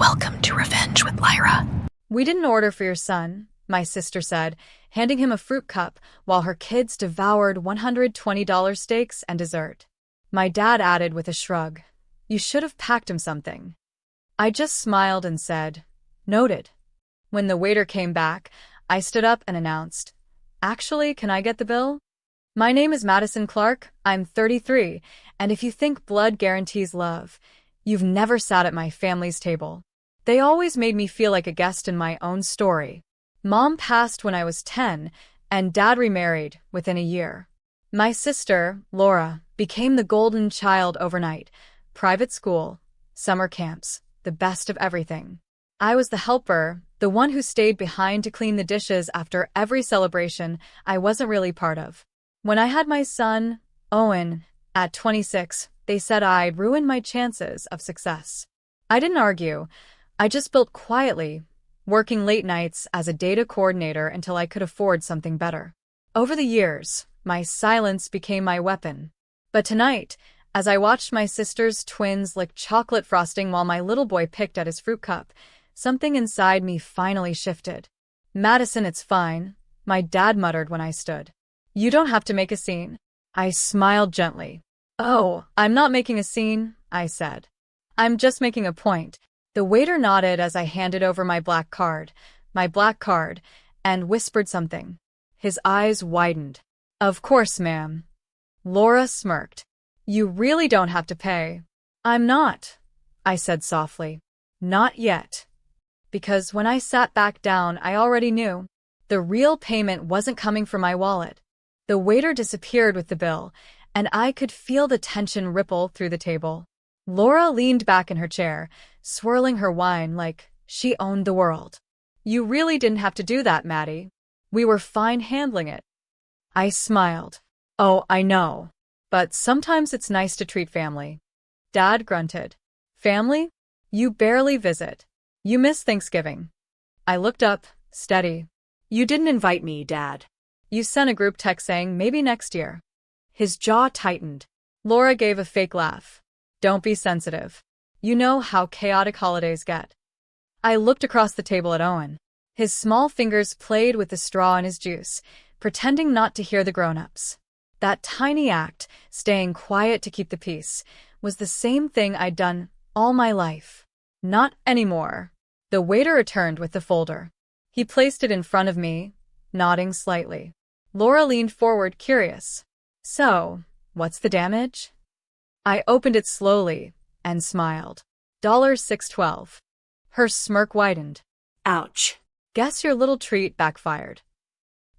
Welcome to Revenge with Lyra. We didn't order for your son, my sister said, handing him a fruit cup while her kids devoured $120 steaks and dessert. My dad added with a shrug, "You should have packed him something." I just smiled and said, "Noted." When the waiter came back, I stood up and announced, "Actually, can I get the bill? My name is Madison Clark, I'm 33, and if you think blood guarantees love, you've never sat at my family's table. They always made me feel like a guest in my own story. Mom passed when I was 10, and Dad remarried within a year. My sister, Laura, became the golden child overnight. Private school, summer camps, the best of everything. I was the helper, the one who stayed behind to clean the dishes after every celebration I wasn't really part of. When I had my son, Owen, at 26, they said I'd ruined my chances of success. I didn't argue. I just built quietly, working late nights as a data coordinator until I could afford something better. Over the years, my silence became my weapon. But tonight, as I watched my sister's twins lick chocolate frosting while my little boy picked at his fruit cup, something inside me finally shifted. "Madison, it's fine," my dad muttered when I stood. "You don't have to make a scene." I smiled gently. "Oh, I'm not making a scene," I said. "I'm just making a point." The waiter nodded as I handed over my black card, and whispered something. His eyes widened. "Of course, ma'am." Laura smirked. "You really don't have to pay." "I'm not," I said softly. "Not yet." Because when I sat back down, I already knew. The real payment wasn't coming from my wallet. The waiter disappeared with the bill, and I could feel the tension ripple through the table. Laura leaned back in her chair, swirling her wine like she owned the world. "You really didn't have to do that, Maddie. We were fine handling it." I smiled. "Oh, I know. But sometimes it's nice to treat family." Dad grunted. "Family? You barely visit. You miss Thanksgiving." I looked up, steady. "You didn't invite me, Dad. You sent a group text saying maybe next year." His jaw tightened. Laura gave a fake laugh. "Don't be sensitive. You know how chaotic holidays get." I looked across the table at Owen. His small fingers played with the straw in his juice, pretending not to hear the grown-ups. That tiny act, staying quiet to keep the peace, was the same thing I'd done all my life. Not anymore. The waiter returned with the folder. He placed it in front of me, nodding slightly. Laura leaned forward, curious. "So, what's the damage?" I opened it slowly and smiled. $6.12. Her smirk widened. Ouch. "Guess your little treat backfired."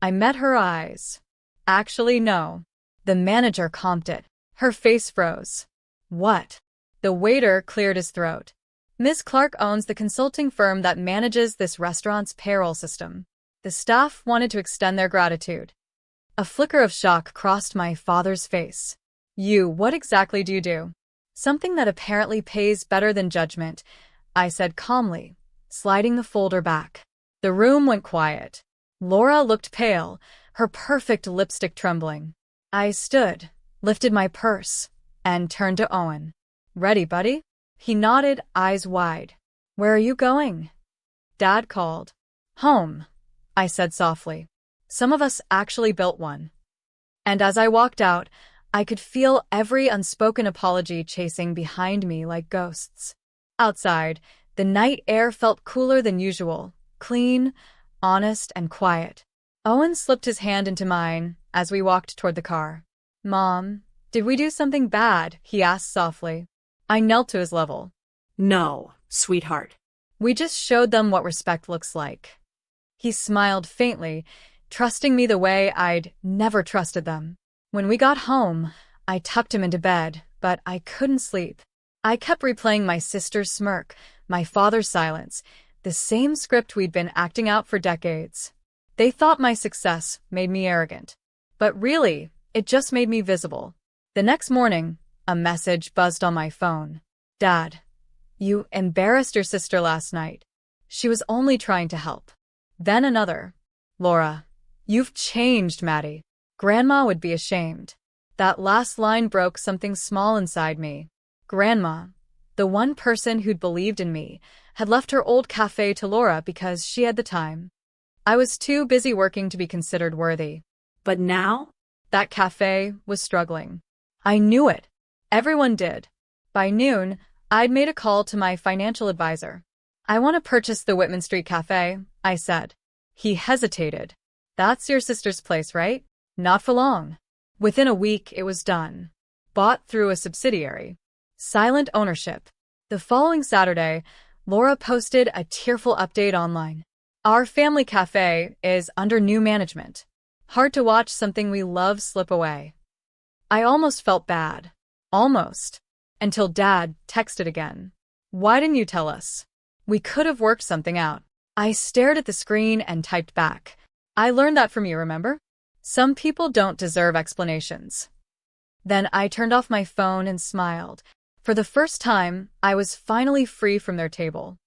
I met her eyes. "Actually, no." The manager comped it. Her face froze. "What?" The waiter cleared his throat. "Ms. Clark owns the consulting firm that manages this restaurant's payroll system. The staff wanted to extend their gratitude." A flicker of shock crossed my father's face. What exactly do you do?" "Something that apparently pays better than judgment," I said calmly, sliding the folder back. The room went quiet. Laura looked pale, her perfect lipstick trembling. I stood, lifted my purse, and turned to Owen. "Ready, buddy?" He nodded, eyes wide. "Where are you going?" Dad called. "Home," I said softly. "Some of us actually built one." And as I walked out, I could feel every unspoken apology chasing behind me like ghosts. Outside, the night air felt cooler than usual, clean, honest, and quiet. Owen slipped his hand into mine as we walked toward the car. "Mom, did we do something bad?" he asked softly. I knelt to his level. No, sweetheart. "We just showed them what respect looks like." He smiled faintly, trusting me the way I'd never trusted them. When we got home, I tucked him into bed, but I couldn't sleep. I kept replaying my sister's smirk, my father's silence, the same script we'd been acting out for decades. They thought my success made me arrogant. But really, it just made me visible. The next morning, a message buzzed on my phone. "Dad, you embarrassed your sister last night. She was only trying to help." Then another. "Laura, you've changed, Maddie. Grandma would be ashamed." That last line broke something small inside me. Grandma, The one person who'd believed in me had left her old cafe to Laura because she had the time. I was too busy working to be considered worthy. But now? That cafe was struggling. I knew it. Everyone did. By noon, I'd made a call to my financial advisor. I want to purchase the Whitman Street Cafe, I said. He hesitated. That's your sister's place, right? Not for long. Within a week, it was done. Bought through a subsidiary. Silent ownership. The following Saturday, Laura posted a tearful update online. Our family cafe is under new management. Hard to watch something we love slip away. I almost felt bad. Almost. Until Dad texted again. Why didn't you tell us? We could have worked something out. I stared at the screen and typed back. I learned that from you, remember? Some people don't deserve explanations. Then I turned off my phone and smiled. For the first time, I was finally free from their table.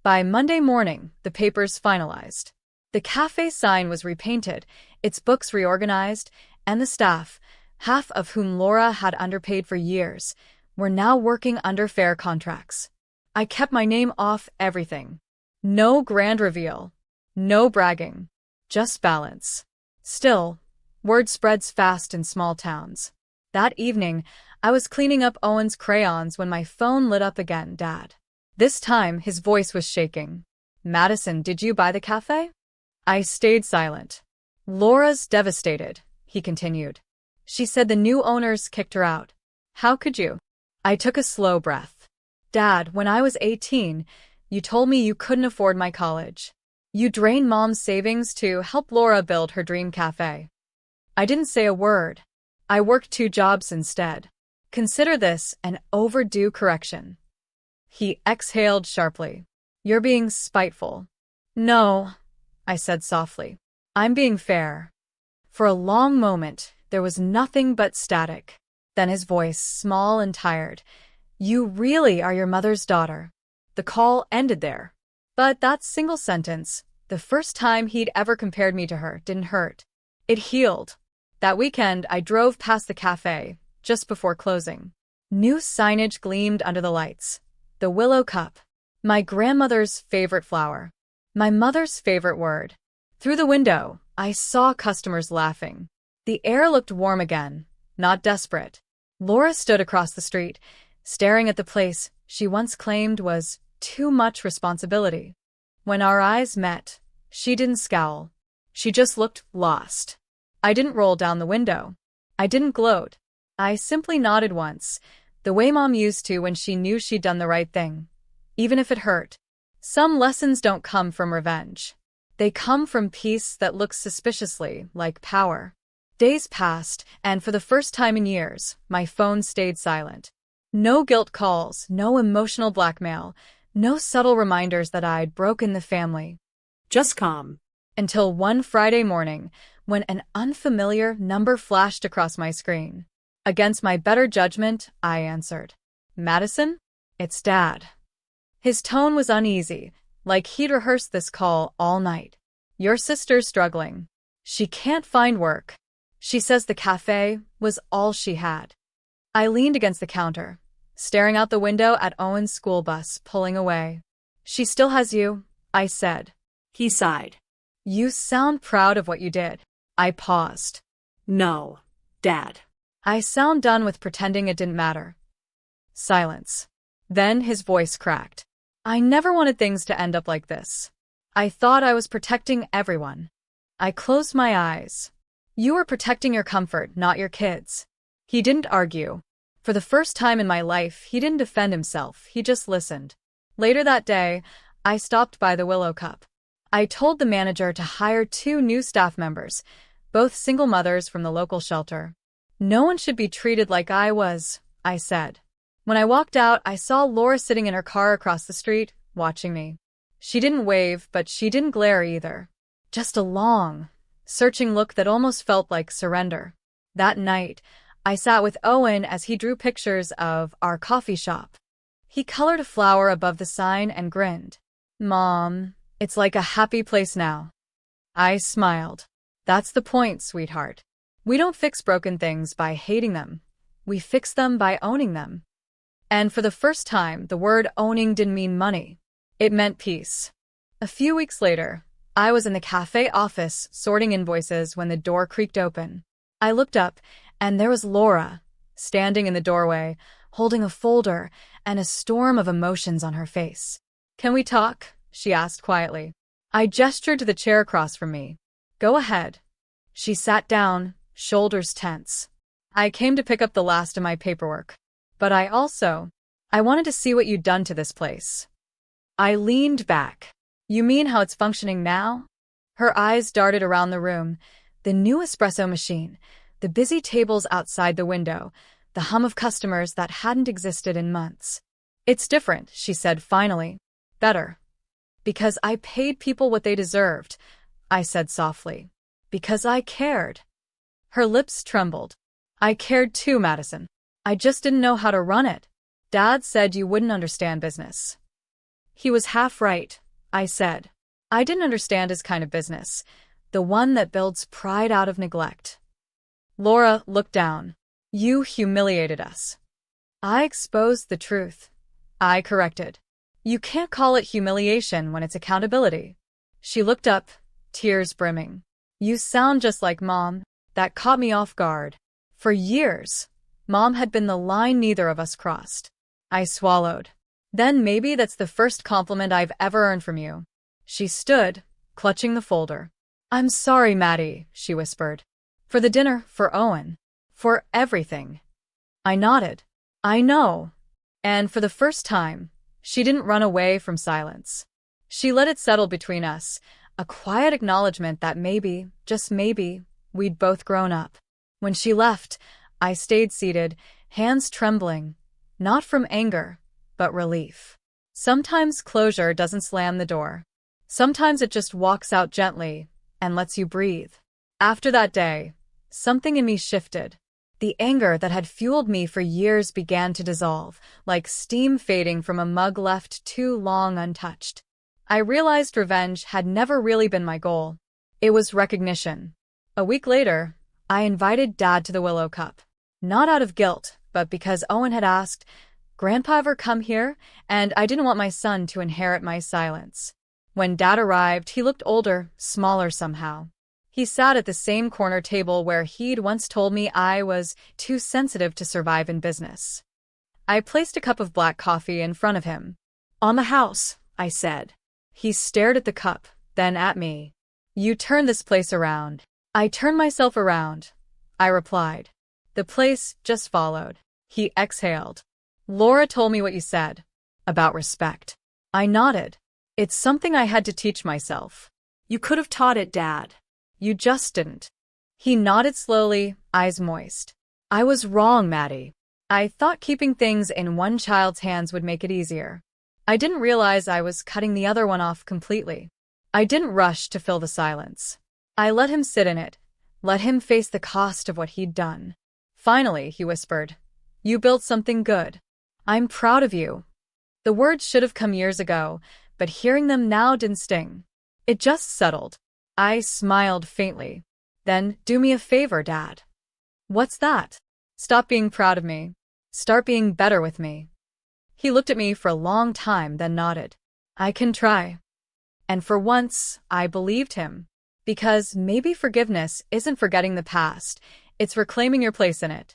By Monday morning, the papers finalized. The cafe sign was repainted, its books reorganized, and the staff, half of whom Laura had underpaid for years, were now working under fair contracts. I kept my name off everything. No grand reveal. No bragging. Just balance. Still, word spreads fast in small towns. That evening, I was cleaning up Owen's crayons when my phone lit up again, Dad. This time, his voice was shaking. Madison, did you buy the cafe? I stayed silent. Laura's devastated, he continued. She said the new owners kicked her out. How could you? I took a slow breath. Dad, when I was 18, you told me you couldn't afford my college. You drained Mom's savings to help Laura build her dream cafe. I didn't say a word. I worked 2 jobs instead. Consider this an overdue correction. He exhaled sharply. You're being spiteful. No, I said softly. I'm being fair. For a long moment, there was nothing but static. Then his voice, small and tired. You really are your mother's daughter. The call ended there. But that single sentence, the first time he'd ever compared me to her, didn't hurt. It healed. That weekend, I drove past the cafe, just before closing. New signage gleamed under the lights. The willow cup. My grandmother's favorite flower. My mother's favorite word. Through the window, I saw customers laughing. The air looked warm again, not desperate. Laura stood across the street, staring at the place she once claimed was too much responsibility. When our eyes met, she didn't scowl. She just looked lost. I didn't roll down the window. I didn't gloat. I simply nodded once, the way Mom used to when she knew she'd done the right thing, even if it hurt. Some lessons don't come from revenge. They come from peace that looks suspiciously like power. Days passed, and for the first time in years, my phone stayed silent. No guilt calls, no emotional blackmail, no subtle reminders that I'd broken the family. Just calm. Until one Friday morning, when an unfamiliar number flashed across my screen. Against my better judgment, I answered. Madison? It's Dad. His tone was uneasy, like he'd rehearsed this call all night. Your sister's struggling. She can't find work. She says the cafe was all she had. I leaned against the counter, staring out the window at Owen's school bus pulling away. She still has you, I said. He sighed. You sound proud of what you did. I paused. No, Dad. I sound done with pretending it didn't matter. Silence. Then his voice cracked. I never wanted things to end up like this. I thought I was protecting everyone. I closed my eyes. You were protecting your comfort, not your kids. He didn't argue. For the first time in my life, he didn't defend himself, he just listened. Later that day, I stopped by the Willow Cup. I told the manager to hire 2 new staff members, both single mothers from the local shelter. No one should be treated like I was, I said. When I walked out, I saw Laura sitting in her car across the street, watching me. She didn't wave, but she didn't glare either. Just a long, searching look that almost felt like surrender. That night, I sat with Owen as he drew pictures of our coffee shop. He colored a flower above the sign and grinned. Mom, it's like a happy place now. I smiled. That's the point, sweetheart. We don't fix broken things by hating them. We fix them by owning them. And for the first time, the word owning didn't mean money. It meant peace. A few weeks later, I was in the cafe office sorting invoices when the door creaked open. I looked up, and there was Laura, standing in the doorway, holding a folder and a storm of emotions on her face. "Can we talk?" she asked quietly. I gestured to the chair across from me. "Go ahead." She sat down, shoulders tense. "I came to pick up the last of my paperwork. But I wanted to see what you'd done to this place." I leaned back. "You mean how it's functioning now?" Her eyes darted around the room. The new espresso machine, the busy tables outside the window, the hum of customers that hadn't existed in months. "It's different," she said finally. "Better." "Because I paid people what they deserved," I said softly. "Because I cared." Her lips trembled. "I cared too, Madison. I just didn't know how to run it. Dad said you wouldn't understand business." "He was half right," I said. I didn't understand his kind of business, the one that builds pride out of neglect. Laura looked down. "You humiliated us." I exposed the truth. I corrected. "You can't call it humiliation when it's accountability." She looked up, tears brimming. "You sound just like Mom." That caught me off guard. For years, Mom had been the line neither of us crossed. I swallowed. "Then maybe that's the first compliment I've ever earned from you." She stood, clutching the folder. "I'm sorry, Maddie," she whispered. "For the dinner, for Owen. For everything." I nodded. "I know." And for the first time, she didn't run away from silence. She let it settle between us, a quiet acknowledgement that maybe, just maybe, we'd both grown up. When she left, I stayed seated, hands trembling, not from anger, but relief. Sometimes closure doesn't slam the door. Sometimes it just walks out gently and lets you breathe. After that day, something in me shifted. The anger that had fueled me for years began to dissolve, like steam fading from a mug left too long untouched. I realized revenge had never really been my goal. It was recognition. A week later, I invited Dad to the Willow Cup. Not out of guilt, but because Owen had asked, "Grandpa ever come here?" And I didn't want my son to inherit my silence. When Dad arrived, he looked older, smaller somehow. He sat at the same corner table where he'd once told me I was too sensitive to survive in business. I placed a cup of black coffee in front of him. "On the house," I said. He stared at the cup, then at me. "You turned this place around." "I turned myself around," I replied. The place just followed. He exhaled. "Laura told me what you said. About respect." I nodded. "It's something I had to teach myself." You could have taught it, Dad. "You just didn't." He nodded slowly, eyes moist. "I was wrong, Maddie. I thought keeping things in one child's hands would make it easier. I didn't realize I was cutting the other one off completely." I didn't rush to fill the silence. I let him sit in it, let him face the cost of what he'd done. Finally, he whispered, "You built something good. I'm proud of you." The words should have come years ago, but hearing them now didn't sting. It just settled. I smiled faintly. "Then do me a favor, Dad." "What's that?" "Stop being proud of me. Start being better with me." He looked at me for a long time, then nodded. "I can try." And for once, I believed him. Because maybe forgiveness isn't forgetting the past, it's reclaiming your place in it.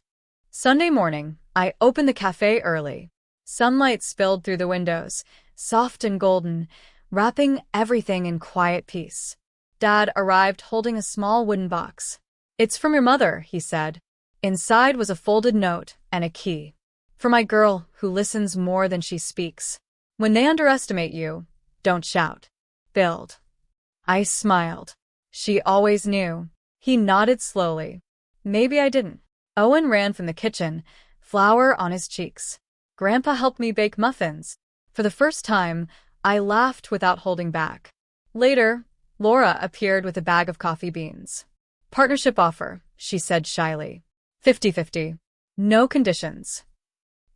Sunday morning, I opened the cafe early. Sunlight spilled through the windows, soft and golden, wrapping everything in quiet peace. Dad arrived holding a small wooden box. "It's from your mother," he said. Inside was a folded note and a key. "For my girl who listens more than she speaks. When they underestimate you, don't shout. Build." I smiled. She always knew. He nodded slowly. Maybe I didn't. Owen ran from the kitchen, flour on his cheeks. Grandpa helped me bake muffins. For the first time, I laughed without holding back. Later, Laura appeared with a bag of coffee beans. "Partnership offer," she said shyly. 50-50. No conditions.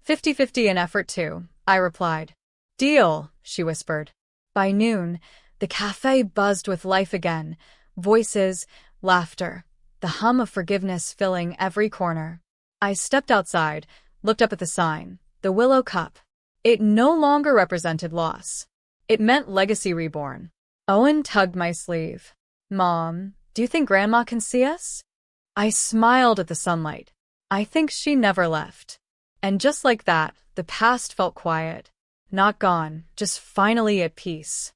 50-50 in effort too, I replied. "Deal," she whispered. By noon, the cafe buzzed with life again. Voices, laughter, the hum of forgiveness filling every corner. I stepped outside, looked up at the sign. The willow cup. It no longer represented loss. It meant legacy reborn. Owen tugged my sleeve. Mom, do you think Grandma can see us? I smiled at the sunlight. I think she never left. And just like that, the past felt quiet. Not gone, just finally at peace.